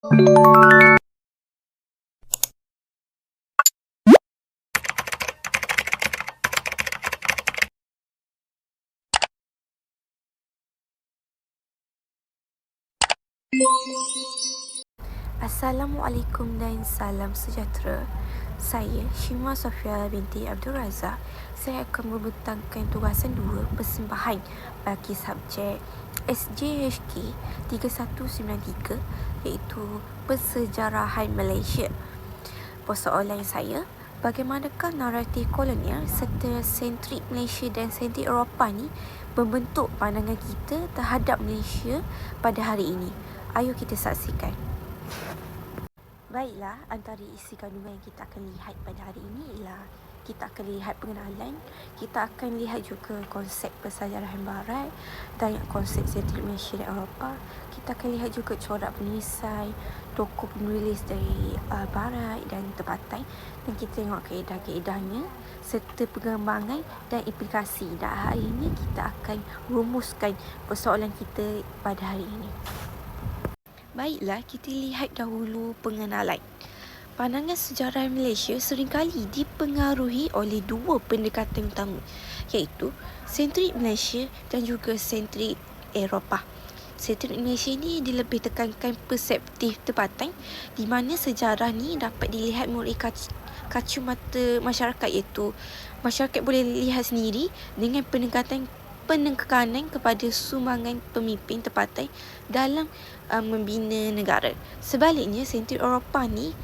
Assalamualaikum dan salam sejahtera. Saya Shima Sofia binti Abdul Razak. Saya akan membentangkan tugasan 2 persembahan bagi subjek SJHK 3193 iaitu Persejarahan Malaysia. Persoalan saya, bagaimanakah naratif kolonial serta sentrik Malaysia dan sentrik Eropah ni membentuk pandangan kita terhadap Malaysia pada hari ini? Ayo kita saksikan. Baiklah, antara isi kandungan yang kita akan lihat pada hari ini ialah kita akan lihat pengenalan, kita akan lihat juga konsep persejarahan barat dan konsep sentrik Malaysia dan Eropah. Kita akan lihat juga corak penulisan tokoh penulis dari barat dan tempatan, dan kita tengok kaedah-kaedahnya serta pengembangan dan implikasi. Dan hari ini kita akan rumuskan persoalan kita pada hari ini. Baiklah, kita lihat dahulu pengenalan. Pandangan sejarah Malaysia seringkali dipengaruhi oleh 2 pendekatan utama, iaitu sentrik Malaysia dan juga sentrik Eropah. Sentrik Malaysia ni dia lebih tekankan perseptif tempatan, di mana sejarah ni dapat dilihat melalui kacamata masyarakat, iaitu masyarakat boleh lihat sendiri dengan penekanan kepada sumbangan pemimpin tempatan dalam membina negara. Sebaliknya, sentrik Eropah ni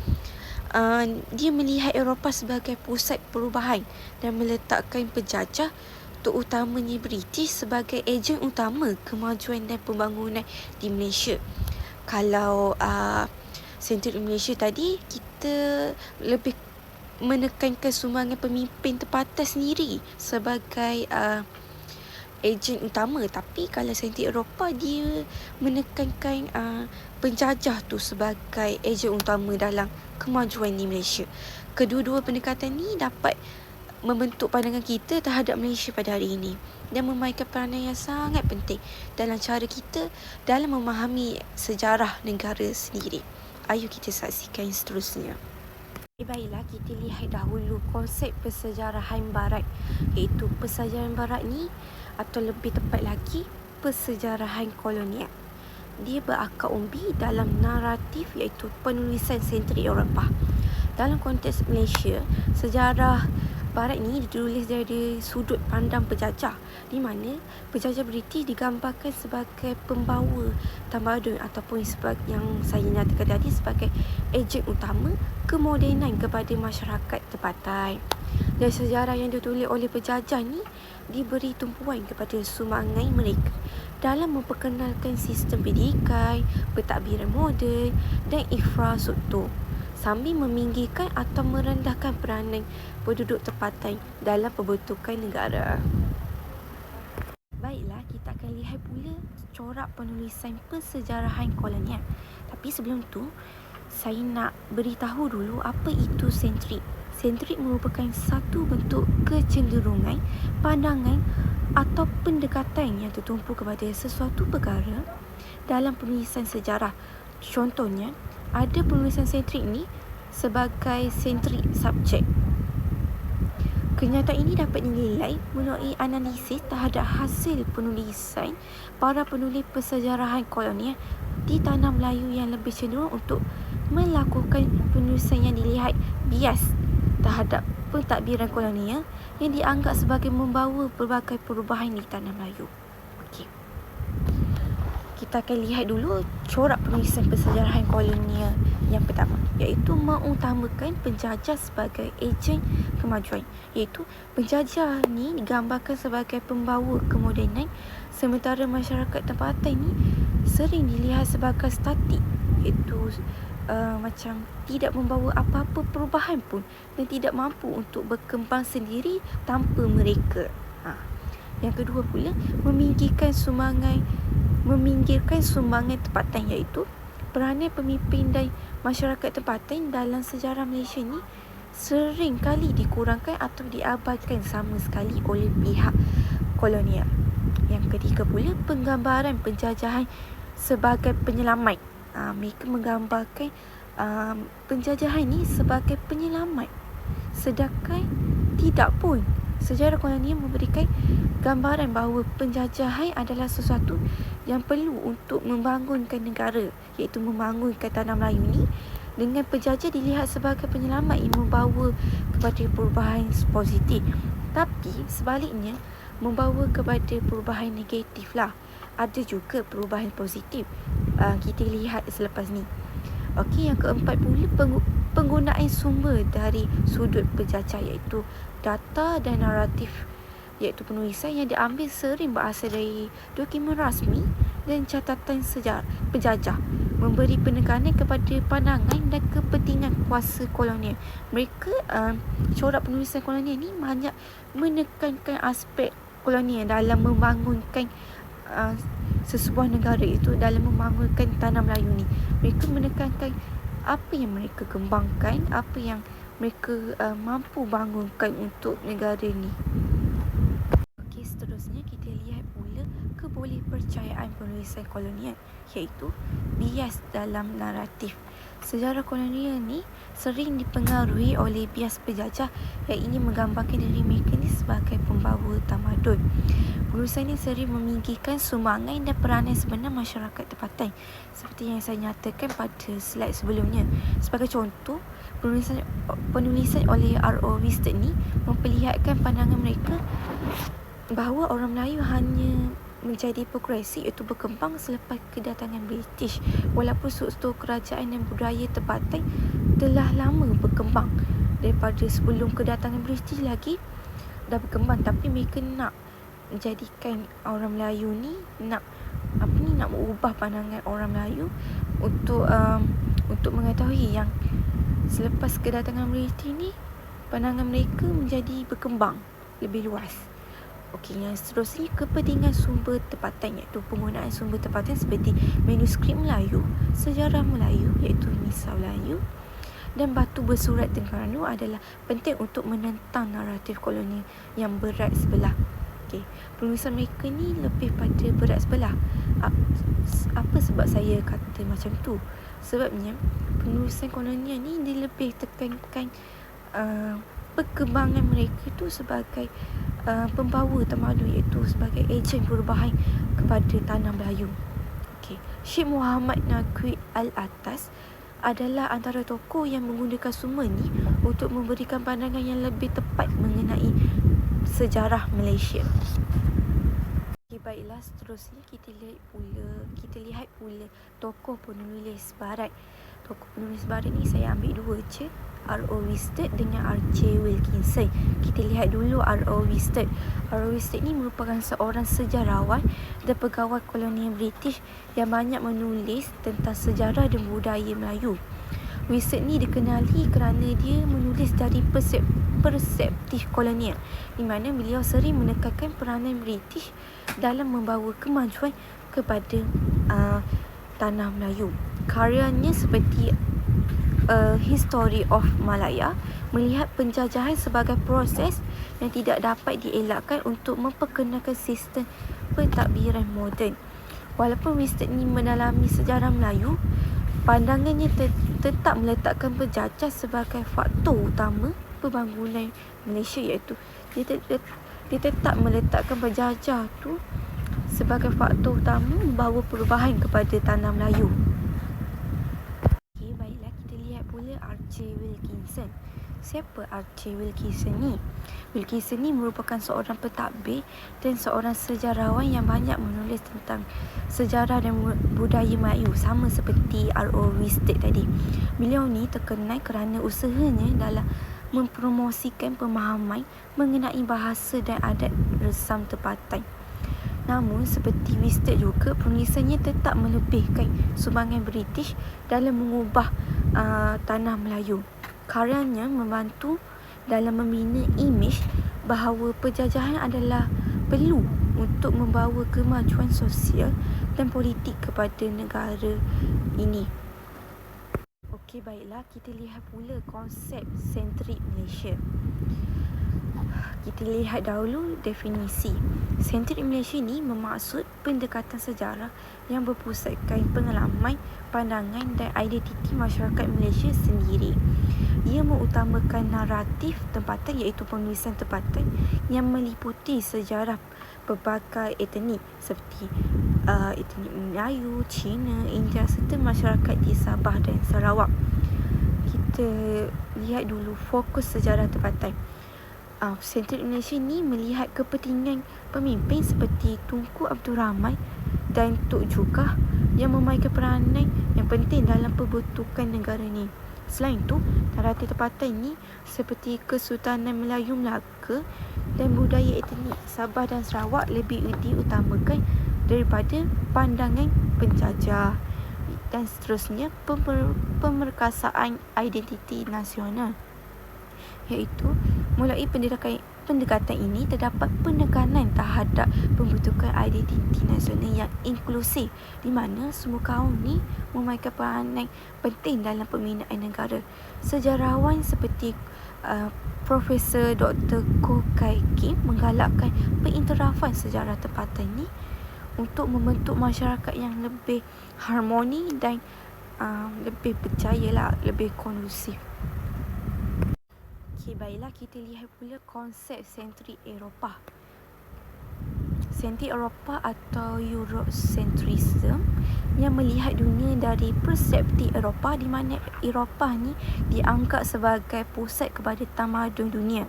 dia melihat Eropah sebagai pusat perubahan dan meletakkan penjajah, terutamanya British, sebagai ejen utama kemajuan dan pembangunan di Malaysia. Kalau sentrik Malaysia tadi, kita lebih menekankan sumbangan pemimpin tempatan sendiri sebagai ejen utama. Tapi kalau sentrik Eropah, dia menekankan penjajah tu sebagai ejen utama dalam kemajuan di Malaysia. Kedua-dua pendekatan ni dapat membentuk pandangan kita terhadap Malaysia pada hari ini dan memainkan peranan yang sangat penting dalam cara kita dalam memahami sejarah negara sendiri. Ayo kita saksikan seterusnya. Baiklah, kita lihat dahulu konsep persejarahan barat, iaitu persejarahan barat ni, atau lebih tepat lagi persejarahan kolonial. Dia berakar umbi dalam naratif, iaitu penulisan sentrik Eropah. Dalam konteks Malaysia, sejarah barat ni ditulis dari sudut pandang penjajah, di mana penjajah British digambarkan sebagai pembawa tamadun ataupun yang saya nyatakan tadi sebagai ejen utama kemodenan kepada masyarakat tempatan. Dan sejarah yang ditulis oleh penjajah ni diberi tumpuan kepada sumbangan mereka dalam memperkenalkan sistem pendidikan, pentadbiran moden dan infrastruktur, sambil meminggirkan atau merendahkan peranan penduduk tempatan dalam pembentukan negara. Baiklah, kita akan lihat pula corak penulisan persejarahan kolonial. Tapi sebelum tu, saya nak beritahu dulu apa itu sentrik. Sentrik merupakan satu bentuk kecenderungan, pandangan atau pendekatan yang tertumpu kepada sesuatu perkara dalam penulisan sejarah. Contohnya, ada penulisan sentrik ni sebagai sentrik subjek. Kenyataan ini dapat dinilai melalui analisis terhadap hasil penulisan para penulis persejarahan kolonial di tanah Melayu yang lebih cenderung untuk melakukan penulisan yang dilihat bias terhadap pentadbiran kolonial yang dianggap sebagai membawa pelbagai perubahan di tanah Melayu. Okey. Kita akan lihat dulu corak penulisan persejarahan kolonial yang pertama, iaitu mengutamakan penjajah sebagai ejen kemajuan. Iaitu penjajah ni digambarkan sebagai pembawa kemodenan, sementara masyarakat tempatan ni sering dilihat sebagai statik, iaitu macam tidak membawa apa-apa perubahan pun dan tidak mampu untuk berkembang sendiri tanpa mereka. Yang kedua pula, meminggirkan sumbangan tempatan, iaitu peranan pemimpin dan masyarakat tempatan dalam sejarah Malaysia ni sering kali dikurangkan atau diabaikan sama sekali oleh pihak kolonial. Yang ketiga pula, penggambaran penjajahan sebagai penyelamat mereka menggambarkan penjajahan ni sebagai penyelamat, sedangkan tidak pun. Sejarah kolonial memberikan gambaran bahawa penjajahan adalah sesuatu yang perlu untuk membangunkan negara, iaitu membangunkan tanah Melayu ni. Dengan penjajah dilihat sebagai penyelamat yang membawa kepada perubahan positif, tapi sebaliknya membawa kepada perubahan negatif lah. Ada juga perubahan positif, kita lihat selepas ni. Okey, yang keempat pula, penggunaan sumber dari sudut penjajah, iaitu data dan naratif, iaitu penulisan yang diambil sering berasal dari dokumen rasmi dan catatan sejarah penjajah, memberi penekanan kepada pandangan dan kepentingan kuasa kolonial. Mereka corak penulisan kolonial ni banyak menekankan aspek kolonial dalam membangunkan sesebuah negara, itu dalam membangunkan tanah Melayu ni. Mereka menekankan apa yang mereka kembangkan, apa yang mereka mampu bangunkan untuk negara ni. Okey, seterusnya kita lihat pula kebolehpercayaan penulisan kolonial, iaitu bias dalam naratif. Sejarah kolonial ni sering dipengaruhi oleh bias penjajah yang ingin menggambarkan diri mereka ni sebagai pembawa tamadun. Penulisan ini sering meminggikan sumbangan dan peranan sebenar masyarakat tempatan, seperti yang saya nyatakan pada slide sebelumnya. Sebagai contoh, penulisan oleh R.O. Wisted ni memperlihatkan pandangan mereka bahawa orang Melayu hanya menjadi progresif, iaitu berkembang selepas kedatangan British, walaupun struktur kerajaan dan budaya tempatan telah lama berkembang daripada sebelum kedatangan British lagi dah berkembang. Tapi mereka nak menjadikan orang Melayu ni nak mengubah pandangan orang Melayu untuk mengetahui yang selepas kedatangan British ni pandangan mereka menjadi berkembang lebih luas. Okey, yang seterusnya kepentingan sumber tempatan, iaitu penggunaan sumber tempatan seperti manuskrip Melayu, sejarah Melayu iaitu Misal Melayu, dan batu bersurat Terengganu adalah penting untuk menentang naratif kolonial yang berat sebelah. Okey, penulisan mereka ni lebih pada berat sebelah. Apa sebab saya kata macam tu? Sebabnya penulisan kolonial ni dia lebih tekankan perkembangan mereka tu sebagai pembawa tamadun, iaitu sebagai ejen perubahan kepada tanah Melayu. Okey, Syekh Muhammad Naqi Al-Atas adalah antara tokoh yang menggunakan sumber ni untuk memberikan pandangan yang lebih tepat mengenai sejarah Malaysia. Okay, baiklah, seterusnya kita lihat pula tokoh penulis barat. Tokoh penulis barat ni saya ambil dua je, R.O. Wisted dengan R.J. Wilkinson. Kita lihat dulu R.O. Wisted. R.O. Wisted ni merupakan seorang sejarawan dan pegawai kolonial British yang banyak menulis tentang sejarah dan budaya Melayu. Wisted ni dikenali kerana dia menulis dari perspektif kolonial, di mana beliau sering menekankan peranan British dalam membawa kemajuan kepada tanah Melayu. Karyanya seperti History of Malaya melihat penjajahan sebagai proses yang tidak dapat dielakkan untuk memperkenalkan sistem pentadbiran moden. Walaupun Wisted ni mendalami sejarah Melayu, pandangannya tetap meletakkan penjajah sebagai faktor utama pembangunan Malaysia, iaitu dia tetap meletakkan penjajah tu sebagai faktor utama membawa perubahan kepada tanah Melayu. R.J. Wilkinson. Siapa R.J. Wilkinson ni? Wilkinson ni merupakan seorang pentadbir dan seorang sejarawan yang banyak menulis tentang sejarah dan budaya Melayu, sama seperti R.O. Wisted tadi. Beliau ni terkenal kerana usahanya dalam mempromosikan pemahaman mengenai bahasa dan adat resam tempatan. Namun seperti Wisted juga, penulisannya tetap melebihkan sumbangan British dalam mengubah tanah Melayu. Karyanya membantu dalam membina imej bahawa penjajahan adalah perlu untuk membawa kemajuan sosial dan politik kepada negara ini. Okey, baiklah, kita lihat pula konsep sentrik Malaysia. Kita lihat dahulu definisi. Sentrik Malaysia ni bermaksud pendekatan sejarah yang berpusatkan pengalaman, pandangan dan identiti masyarakat Malaysia sendiri. Ia mengutamakan naratif tempatan iaitu penulisan tempatan yang meliputi sejarah pelbagai etnik seperti etnik Melayu, Cina, India serta masyarakat di Sabah dan Sarawak. Kita lihat dulu fokus sejarah tempatan. Sentral Malaysia ni melihat kepentingan pemimpin seperti Tunku Abdul Rahman dan Tok Jukah yang memainkan peranan yang penting dalam pembentukan negara ni. Selain itu, naratif tempatan ni seperti Kesultanan Melayu Melaka dan budaya etnik Sabah dan Sarawak lebih diutamakan daripada pandangan penjajah dan seterusnya pemerkasaan identiti nasional, iaitu mulai pendekatan ini terdapat penekanan terhadap pembentukan identiti nasional yang inklusif di mana semua kaum ni memainkan peranan penting dalam pembinaan negara. Sejarawan seperti Profesor Dr. Koh Kai Kim menggalakkan pengiktirafan sejarah tempatan ni untuk membentuk masyarakat yang lebih harmoni dan lebih percayalah, lebih kondusif. Baiklah, kita lihat pula konsep sentrik Eropah. Sentrik Eropah atau Eurocentrism yang melihat dunia dari perspektif Eropah, di mana Eropah ni dianggap sebagai pusat kepada tamadun dunia.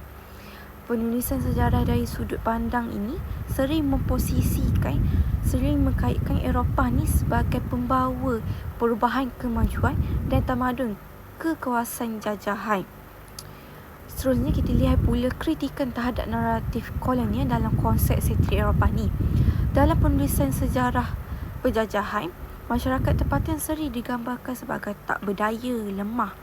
Penulisan sejarah dari sudut pandang ini sering mengkaitkan Eropah ni sebagai pembawa perubahan kemajuan dan tamadun ke kawasan jajahan. Seterusnya kita lihat pula kritikan terhadap naratif kolonial dalam konsep sentrik Eropah ni. Dalam penulisan sejarah penjajahan, masyarakat tempatan sering digambarkan sebagai tak berdaya, lemah.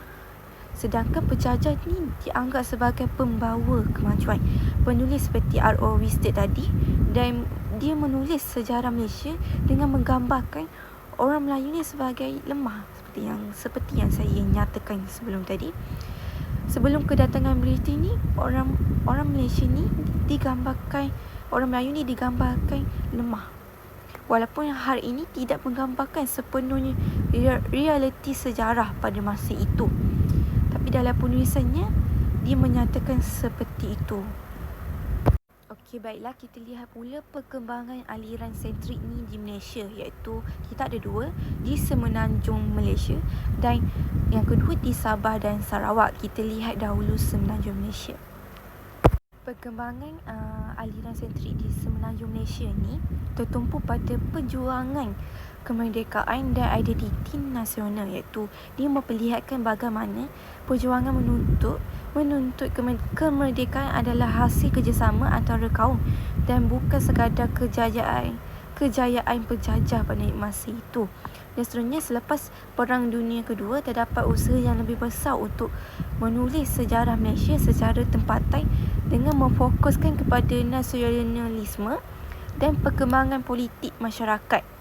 Sedangkan penjajah ni dianggap sebagai pembawa kemajuan. Penulis seperti R.O. Winstead tadi, dan dia menulis sejarah Malaysia dengan menggambarkan orang Melayu ni sebagai lemah, seperti yang saya nyatakan sebelum tadi. Sebelum kedatangan British ni, orang Malaysia ni orang Melayu ni digambarkan lemah. Walaupun hari ini tidak menggambarkan sepenuhnya realiti sejarah pada masa itu. Tapi dalam penulisannya, dia menyatakan seperti itu. Okey, baiklah, kita lihat pula perkembangan aliran sentrik ni di Malaysia, iaitu kita ada dua, di Semenanjung Malaysia dan yang kedua di Sabah dan Sarawak. Kita lihat dahulu Semenanjung Malaysia. Perkembangan aliran sentrik di Semenanjung Malaysia ni tertumpu pada perjuangan kemerdekaan dan identiti nasional, iaitu dia memperlihatkan bagaimana perjuangan menuntut kemerdekaan adalah hasil kerjasama antara kaum dan bukan sekadar kejayaan penjajah pada masa itu. Dan seterusnya, selepas Perang Dunia Kedua, terdapat usaha yang lebih besar untuk menulis sejarah Malaysia secara tempatan dengan memfokuskan kepada nasionalisme dan perkembangan politik masyarakat.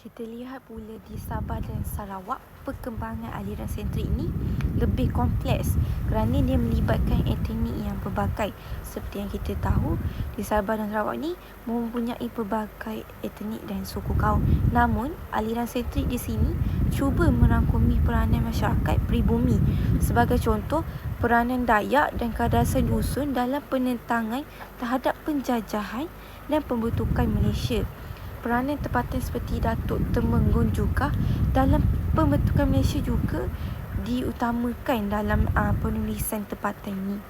Kita lihat pula di Sabah dan Sarawak, perkembangan aliran sentrik ini lebih kompleks kerana dia melibatkan etnik yang pelbagai. Seperti yang kita tahu, di Sabah dan Sarawak ni mempunyai pelbagai etnik dan suku kaum. Namun, aliran sentrik di sini cuba merangkumi peranan masyarakat pribumi. Sebagai contoh, peranan Dayak dan Kadasan Dusun dalam penentangan terhadap penjajahan dan pembentukan Malaysia. Peranan tempatan seperti Datuk Temenggung Jukah dalam pembentukan Malaysia juga diutamakan dalam penulisan tempatan ini.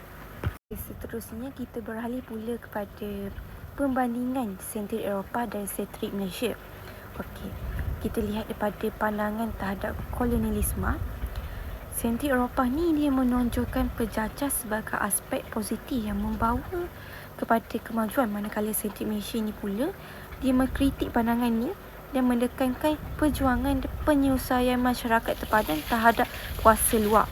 Seterusnya, kita beralih pula kepada pembandingan sentrik Eropah dan sentrik Malaysia. Okey, kita lihat daripada pandangan terhadap kolonialisme. Sentrik Eropah ni dia menonjolkan penjajah sebagai aspek positif yang membawa kepada kemajuan, manakala sentrik Malaysia ni pula dia mengkritik pandangan ni dan menekankan perjuangan dan penyelesaian masyarakat tempatan terhadap kuasa luar.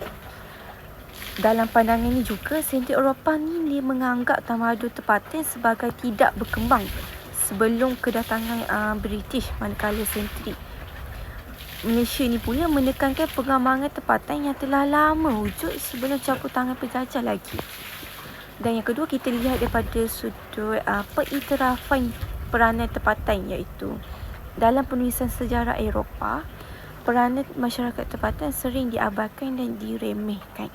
Dalam pandangan ini juga, sentrik Eropah ni dia menganggap tamadun tempatan sebagai tidak berkembang sebelum kedatangan British, manakala sentrik Malaysia ni pula menekankan pengembangan tempatan yang telah lama wujud sebelum campur tangan penjajah lagi. Dan yang kedua, kita lihat daripada sudut pengiktirafan peranan tempatan, iaitu Dalam penulisan sejarah Eropah, peranan masyarakat tempatan sering diabaikan dan diremehkan.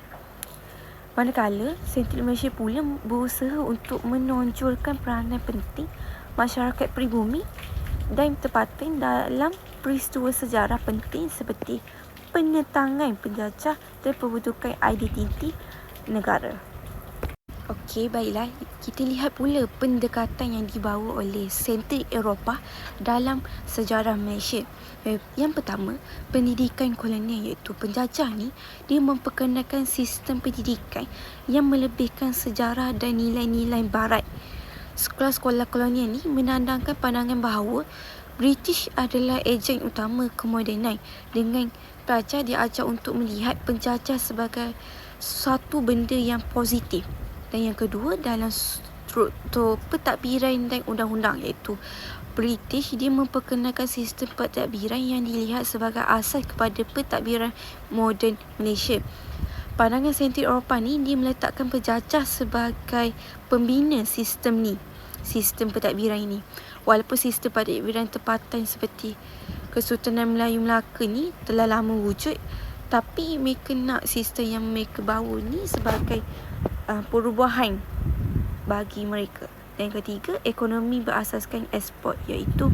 Manakala, sentrik Malaysia pula berusaha untuk menonjolkan peranan penting masyarakat pribumi dan tempatan dalam peristiwa sejarah penting seperti penentangan penjajah dan pembentukan identiti negara. Okey, baiklah. Kita lihat pula pendekatan yang dibawa oleh sentrik Eropah dalam sejarah Malaysia. Yang pertama, pendidikan kolonial iaitu penjajah ni, dia memperkenalkan sistem pendidikan yang melebihkan sejarah dan nilai-nilai barat. Sekolah-sekolah kolonial ni menandangkan pandangan bahawa British adalah ejen utama kemodenan dengan pelajar diajar untuk melihat penjajah sebagai suatu benda yang positif. Dan yang kedua, dalam struktur pentadbiran dan undang-undang iaitu British, dia memperkenalkan sistem pentadbiran yang dilihat sebagai asas kepada pentadbiran moden Malaysia. Pandangan sentrik Eropah ni, dia meletakkan penjajah sebagai pembina sistem pentadbiran ini. Walaupun sistem pentadbiran tempatan seperti Kesultanan Melayu Melaka ni telah lama wujud, tapi mereka nak sistem yang mereka bawa ni sebagai perubahan bagi mereka. Dan yang ketiga, ekonomi berasaskan ekspor, iaitu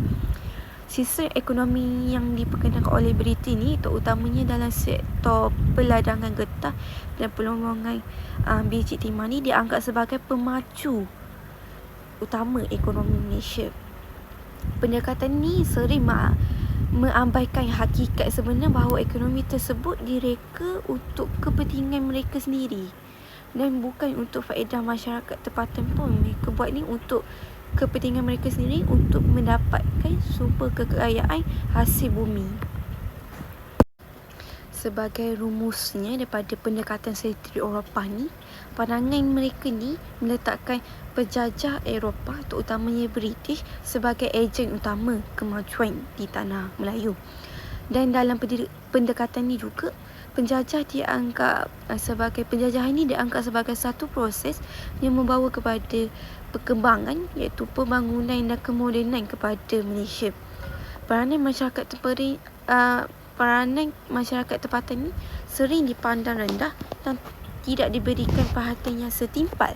sistem ekonomi yang diperkenalkan oleh Britain ni terutamanya dalam sektor peladangan getah dan pelonggongan biji timah ni dianggap sebagai pemacu utama ekonomi Malaysia. Pendekatan ni sering mengabaikan hakikat sebenar bahawa ekonomi tersebut direka untuk kepentingan mereka sendiri dan bukan untuk faedah masyarakat tempatan pun. Mereka buat ni untuk kepentingan mereka sendiri, untuk mendapatkan sumber kekayaan hasil bumi. Sebagai rumusnya daripada pendekatan sentrik Eropah ni, pandangan mereka ni meletakkan penjajah Eropah terutamanya British sebagai ejen utama kemajuan di tanah Melayu. Dan dalam pendekatan ni juga, penjajahan ini dianggap sebagai satu proses yang membawa kepada perkembangan, iaitu pembangunan dan kemodenan kepada Malaysia. Peranan masyarakat tempatan ini sering dipandang rendah dan tidak diberikan perhatian yang setimpal,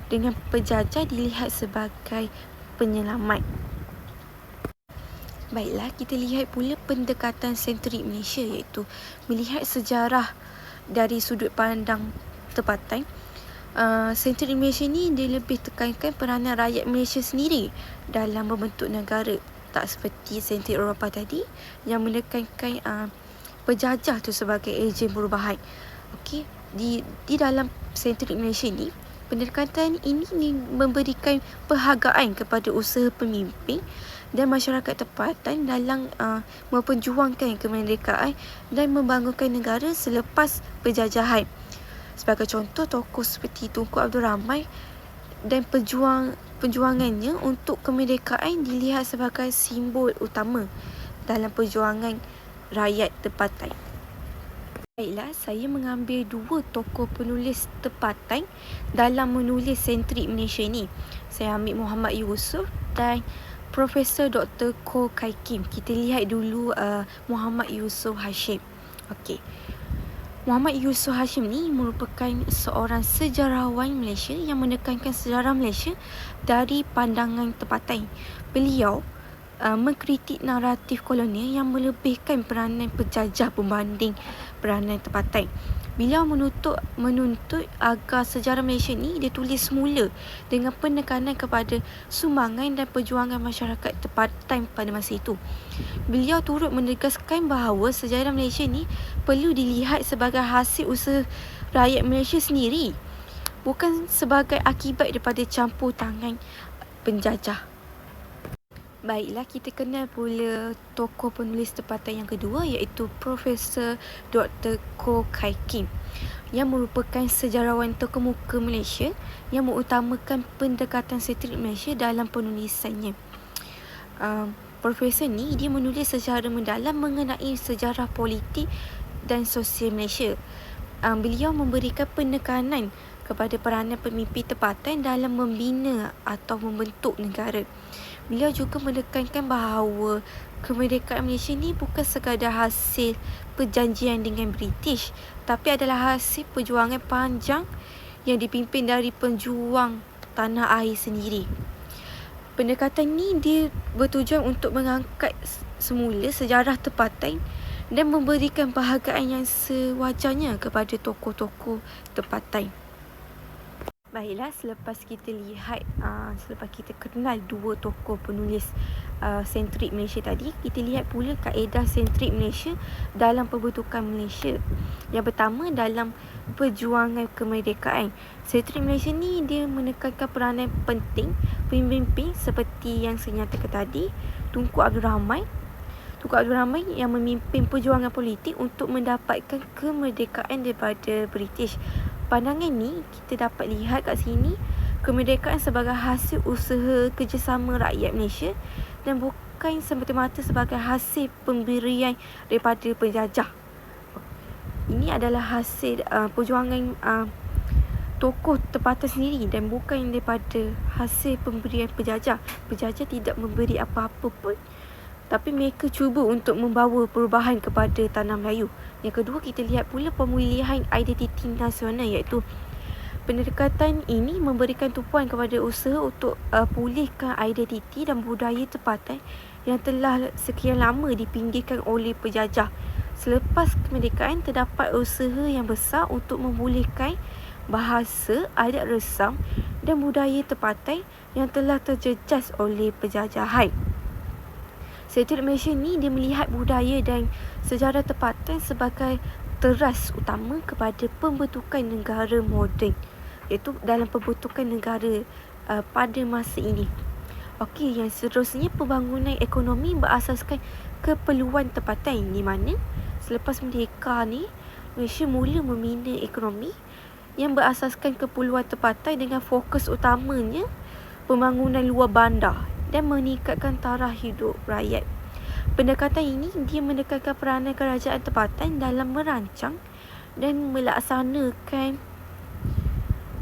dengan penjajah dilihat sebagai penyelamat. Baiklah, kita lihat pula pendekatan sentrik Malaysia, iaitu melihat sejarah dari sudut pandang tempatan. Sentrik Malaysia ni dia lebih tekankan peranan rakyat Malaysia sendiri dalam membentuk negara, tak seperti sentrik Eropah tadi yang menekankan penjajah tu sebagai ejen perubahan. Okey, di dalam sentrik Malaysia ni, pendekatan ini memberikan penghargaan kepada usaha pemimpin dan masyarakat tempatan dalam memperjuangkan kemerdekaan dan membangunkan negara selepas penjajahan. Sebagai contoh, tokoh seperti Tunku Abdul Rahman dan perjuangannya untuk kemerdekaan dilihat sebagai simbol utama dalam perjuangan rakyat tempatan. Baiklah, saya mengambil dua tokoh penulis tempatan dalam menulis sentrik Malaysia ni. Saya ambil Muhammad Yusof dan Profesor Dr. Koh Kai Kim. Kita lihat dulu Muhammad Yusof Hashim. Okey. Muhammad Yusof Hashim ni merupakan seorang sejarawan Malaysia yang menekankan sejarah Malaysia dari pandangan tempatan. Beliau mengkritik naratif kolonial yang melebihkan peranan penjajah berbanding peranan tempatan. Beliau menuntut agar sejarah Malaysia ni ditulis semula dengan penekanan kepada sumbangan dan perjuangan masyarakat tempatan pada masa itu. Beliau turut menegaskan bahawa sejarah Malaysia ni perlu dilihat sebagai hasil usaha rakyat Malaysia sendiri, bukan sebagai akibat daripada campur tangan penjajah. Baiklah, kita kenal pula tokoh penulis tempatan yang kedua, iaitu Profesor Dr. Koh Kai Kim, yang merupakan sejarawan terkemuka Malaysia yang mengutamakan pendekatan sentrik Malaysia dalam penulisannya. Profesor ni dia menulis secara mendalam mengenai sejarah politik dan sosial Malaysia. Beliau memberikan penekanan kepada peranan pemimpin tempatan dalam membina atau membentuk negara. Beliau juga menekankan bahawa kemerdekaan Malaysia ni bukan sekadar hasil perjanjian dengan British, tapi adalah hasil perjuangan panjang yang dipimpin dari penjuang tanah air sendiri. Pendekatan ni dia bertujuan untuk mengangkat semula sejarah tempatan dan memberikan penghargaan yang sewajarnya kepada tokoh-tokoh tempatan. Baiklah, selepas kita kenal dua tokoh penulis sentrik Malaysia tadi, kita lihat pula kaedah sentrik Malaysia dalam pembentukan Malaysia. Yang pertama, dalam perjuangan kemerdekaan. Sentrik Malaysia ni dia menekankan peranan penting pemimpin seperti yang saya nyatakan tadi, Tunku Abdul Rahman yang memimpin perjuangan politik untuk mendapatkan kemerdekaan daripada British. Pandangan ni kita dapat lihat kat sini, kemerdekaan sebagai hasil usaha kerjasama rakyat Malaysia dan bukan semata-mata sebagai hasil pemberian daripada penjajah. Ini adalah hasil perjuangan tokoh tempatan sendiri dan bukan daripada hasil pemberian penjajah. Penjajah tidak memberi apa-apa pun, tapi mereka cuba untuk membawa perubahan kepada tanah Melayu. Yang kedua, kita lihat pula pemulihan identiti nasional, iaitu pendekatan ini memberikan tumpuan kepada usaha untuk pulihkan identiti dan budaya tempatan yang telah sekian lama dipinggirkan oleh penjajah. Selepas kemerdekaan, terdapat usaha yang besar untuk memulihkan bahasa, adat resam dan budaya tempatan yang telah terjejas oleh penjajahan. Sentrik Malaysia ni dia melihat budaya dan sejarah tempatan sebagai teras utama kepada pembentukan negara moden, iaitu dalam pembentukan negara pada masa ini. Okey, yang seterusnya, pembangunan ekonomi berasaskan keperluan tempatan, di mana selepas merdeka ni Malaysia mula membina ekonomi yang berasaskan keperluan tempatan dengan fokus utamanya pembangunan luar bandar dan meningkatkan taraf hidup rakyat. Pendekatan ini dia menekankan peranan kerajaan tempatan dalam merancang dan melaksanakan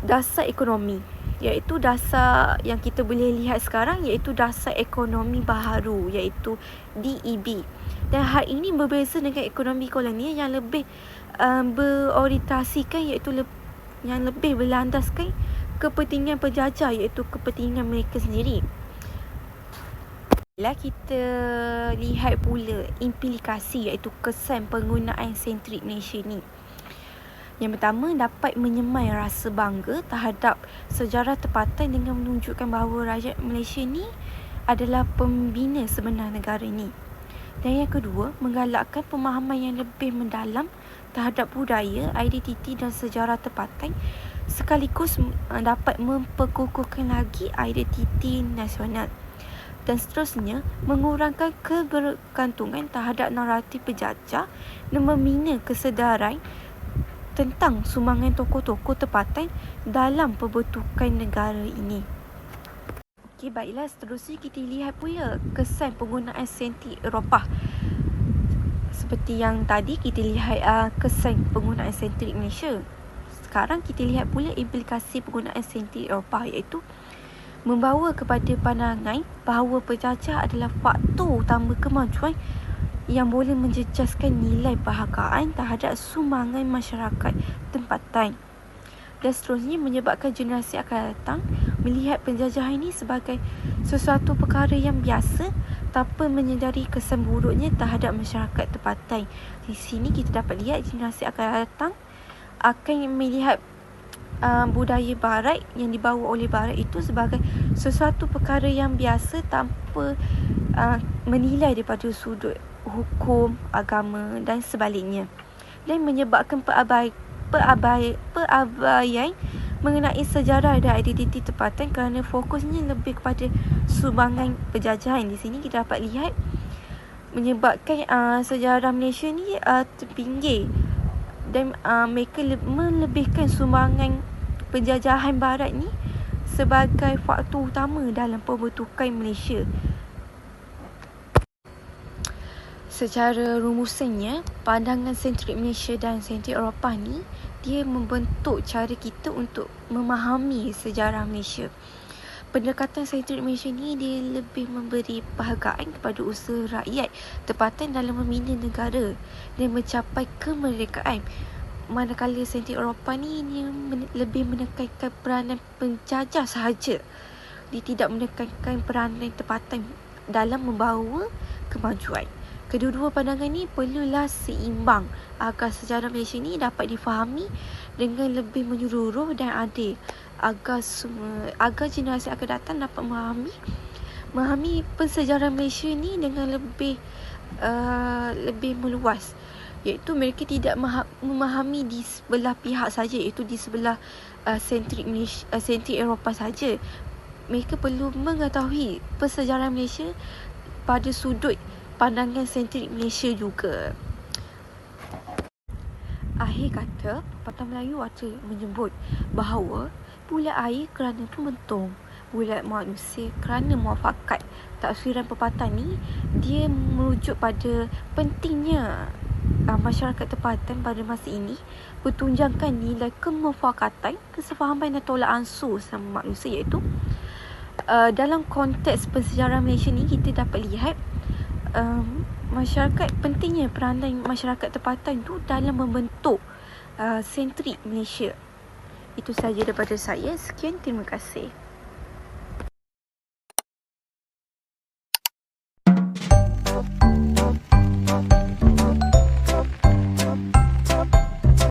dasar ekonomi, iaitu dasar yang kita boleh lihat sekarang, iaitu dasar ekonomi baharu, iaitu DEB. Dan hal ini berbeza dengan ekonomi kolonial yang lebih berorientasikan, iaitu yang lebih berlandaskan kepentingan penjajah, iaitu kepentingan mereka sendiri. Kita lihat pula implikasi, iaitu kesan penggunaan sentrik Malaysia ni. Yang pertama, dapat menyemai rasa bangga terhadap sejarah tempatan dengan menunjukkan bahawa rakyat Malaysia ni adalah pembina sebenar negara ni. Dan yang kedua, menggalakkan pemahaman yang lebih mendalam terhadap budaya, identiti dan sejarah tempatan, sekaligus dapat memperkukuhkan lagi identiti nasional. Dan seterusnya, mengurangkan kebergantungan terhadap naratif penjajah dan membina kesedaran tentang sumbangan tokoh-tokoh tempatan dalam pembentukan negara ini. Okey, baiklah, seterusnya kita lihat pula kesan penggunaan sentrik Eropah. Seperti yang tadi kita lihat kesan penggunaan sentrik Malaysia. Sekarang kita lihat pula implikasi penggunaan sentrik Eropah, iaitu membawa kepada pandangan bahawa penjajah adalah faktor utama kemajuan yang boleh menjejaskan nilai penghargaan terhadap sumbangan masyarakat tempatan. Dan seterusnya, menyebabkan generasi akan datang melihat penjajahan ini sebagai sesuatu perkara yang biasa tanpa menyedari kesan buruknya terhadap masyarakat tempatan. Di sini kita dapat lihat generasi akan datang akan melihat budaya barat yang dibawa oleh barat itu sebagai sesuatu perkara yang biasa tanpa menilai daripada sudut hukum, agama dan sebaliknya, dan menyebabkan perabaian mengenai sejarah dan identiti tempatan kerana fokusnya lebih kepada sumbangan penjajahan. Di sini kita dapat lihat menyebabkan sejarah Malaysia ni terpinggir dan mereka melebihkan sumbangan penjajahan barat ni sebagai faktor utama dalam pembentukan Malaysia. Secara rumusannya, pandangan sentrik Malaysia dan sentrik Eropah ni dia membentuk cara kita untuk memahami sejarah Malaysia. Pendekatan sentrik Malaysia ni dia lebih memberi penghargaan kepada usaha rakyat tempatan dalam membina negara dan mencapai kemerdekaan. Manakala sentrik Eropah ni dia lebih menekankan peranan penjajah sahaja. Dia tidak menekankan peranan tempatan dalam membawa kemajuan. Kedua-dua pandangan ni perlulah seimbang agar sejarah Malaysia ni dapat difahami dengan lebih menyeluruh dan adil, agar generasi akan datang dapat memahami pensejarah Malaysia ni dengan lebih meluas, iaitu mereka tidak memahami di sebelah pihak saja, iaitu di sebelah sentrik Eropah saja. Mereka perlu mengetahui pensejarah Malaysia pada sudut pandangan sentrik Malaysia juga. Akhir kata, pepatah Melayu ada menyebut bahawa bulat air kerana pembentung, bulat manusia kerana muafakat. Taksiran pepatah ni dia merujuk pada pentingnya masyarakat tempatan pada masa ini bertunjangkan nilai kemufakatan, kesefahaman dan tolak ansur sama manusia, iaitu dalam konteks pensejarah Malaysia ni kita dapat lihat pentingnya peranan masyarakat tempatan tu dalam membentuk sentrik Malaysia. Itu sahaja daripada saya. Sekian, terima kasih.